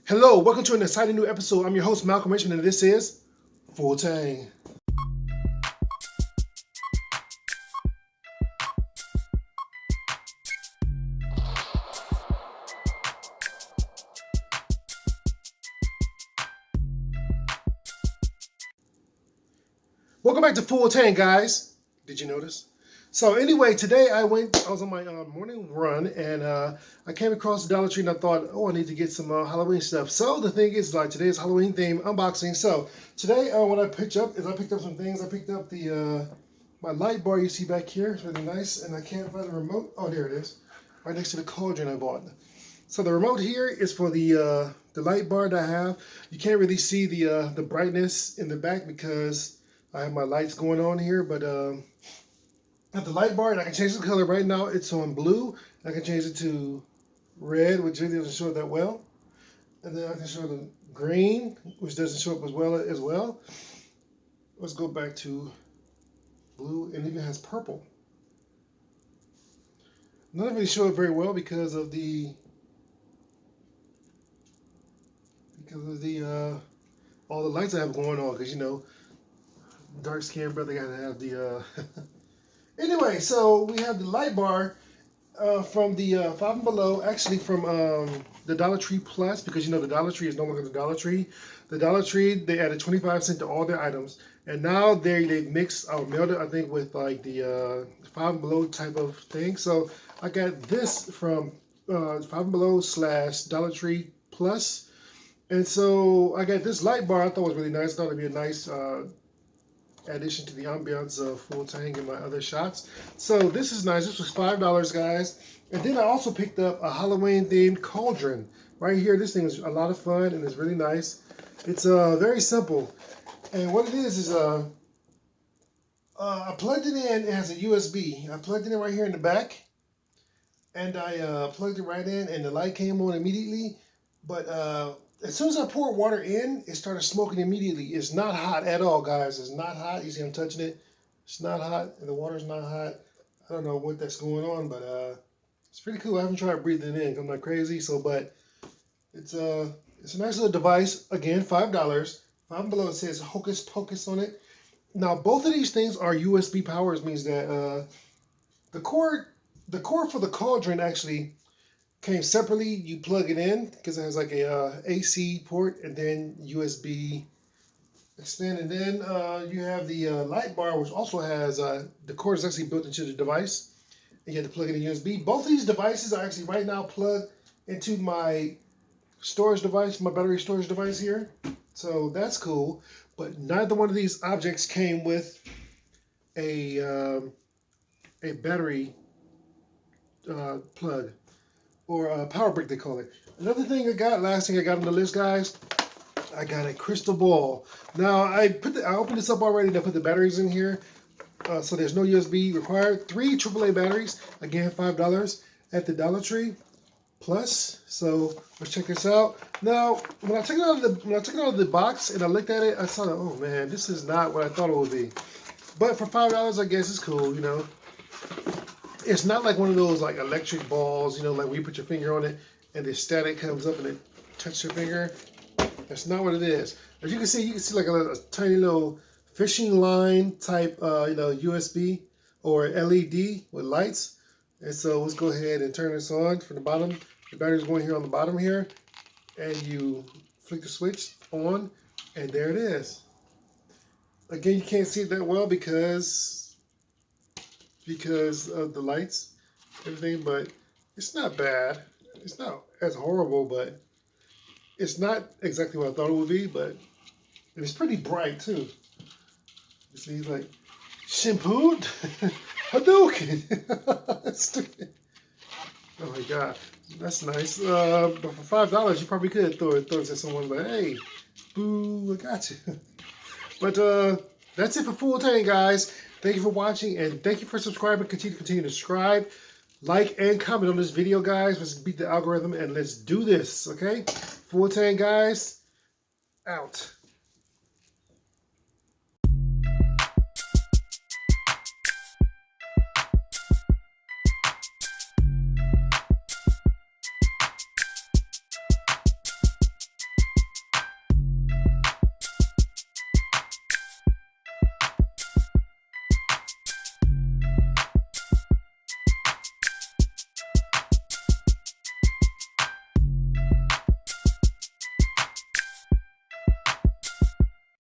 Hello, welcome to an exciting new episode. I'm your host, Malcolm Richmond, and this is Full Tang. Welcome back to Full Tang, guys. Did you notice? So anyway, today I was on my morning run, and I came across the Dollar Tree, and I thought, oh, I need to get some Halloween stuff. So the thing is, like, today's Halloween theme unboxing. So today, what I picked up some things. I picked up the my light bar you see back here. It's really nice, and I can't find the remote. Oh, there it is, right next to the cauldron I bought. So the remote here is for the light bar that I have. You can't really see the brightness in the back because I have my lights going on here, but at the light bar, and I can change the color. Right now it's on blue. I can change it to red, which really doesn't show it that well. And then I can show the green, which doesn't show up as well. Let's go back to blue, and it even has purple. None of it really show it very well because of the all the lights I have going on, because you know, dark skinned brother gotta have the Anyway, so we have the light bar from the Five and Below, actually from the Dollar Tree Plus, because you know the Dollar Tree is no longer the Dollar Tree. The Dollar Tree, they added 25 cents to all their items, and now they mixed, mailed it, I think, with like the Five and Below type of thing. So I got this from Five and Below / Dollar Tree Plus, and so I got this light bar. I thought was really nice. I thought it'd be a nice addition to the ambiance of Full Tang and my other shots. So this is nice. This was $5, guys. And then I also picked up a Halloween themed cauldron right here. This thing is a lot of fun and it's really nice. It's very simple. And what it is I plugged it in. It has a USB. I plugged it in right here in the back, and I plugged it right in, and the light came on immediately. But as soon as I poured water in, it started smoking immediately. It's not hot at all, guys. It's not hot. You see I'm touching it. It's not hot, and the water's not hot. I don't know what that's going on, but it's pretty cool. I haven't tried breathing it in. I'm not crazy, but it's a nice little device. Again, $5. Five and Below, it says Hocus Pocus on it. Now, both of these things are USB power, which means that the cord for the cauldron actually came separately. You plug it in because it has like a AC port and then USB extend, and then you have the light bar, which also has the cord is actually built into the device, and you have to plug it in USB. Both of these devices are actually right now plugged into my storage device, my battery storage device here. So that's cool. But neither one of these objects came with a battery plug, or a power brick, they call it. Another thing last thing I got on the list, guys, I got a crystal ball. Now, I opened this up already, and I put the batteries in here, so there's no USB required. 3 AAA batteries, again, $5 at the Dollar Tree Plus. So let's check this out. Now, when I took it out of the box and I looked at it, I saw, oh man, this is not what I thought it would be. But for $5, I guess it's cool, you know. It's not like one of those like electric balls, you know, like where you put your finger on it and the static comes up and it touches your finger. That's not what it is. As you can see like a tiny little fishing line type, you know, USB or LED with lights. And so let's go ahead and turn this on from the bottom. The battery's going here on the bottom here, and you flick the switch on, and there it is. Again, you can't see it that well because of the lights, everything, but it's not bad. It's not as horrible, but it's not exactly what I thought it would be, but it's pretty bright too. You see, he's like, shampooed? Hadouken! Stupid. Oh my God, that's nice. But for $5, you probably could throw it to someone, but hey, boo, I got you. But that's it for Full Tang, guys. Thank you for watching, and thank you for subscribing. Continue to subscribe, like, and comment on this video, guys. Let's beat the algorithm, and let's do this, okay? Full Tang, guys, out.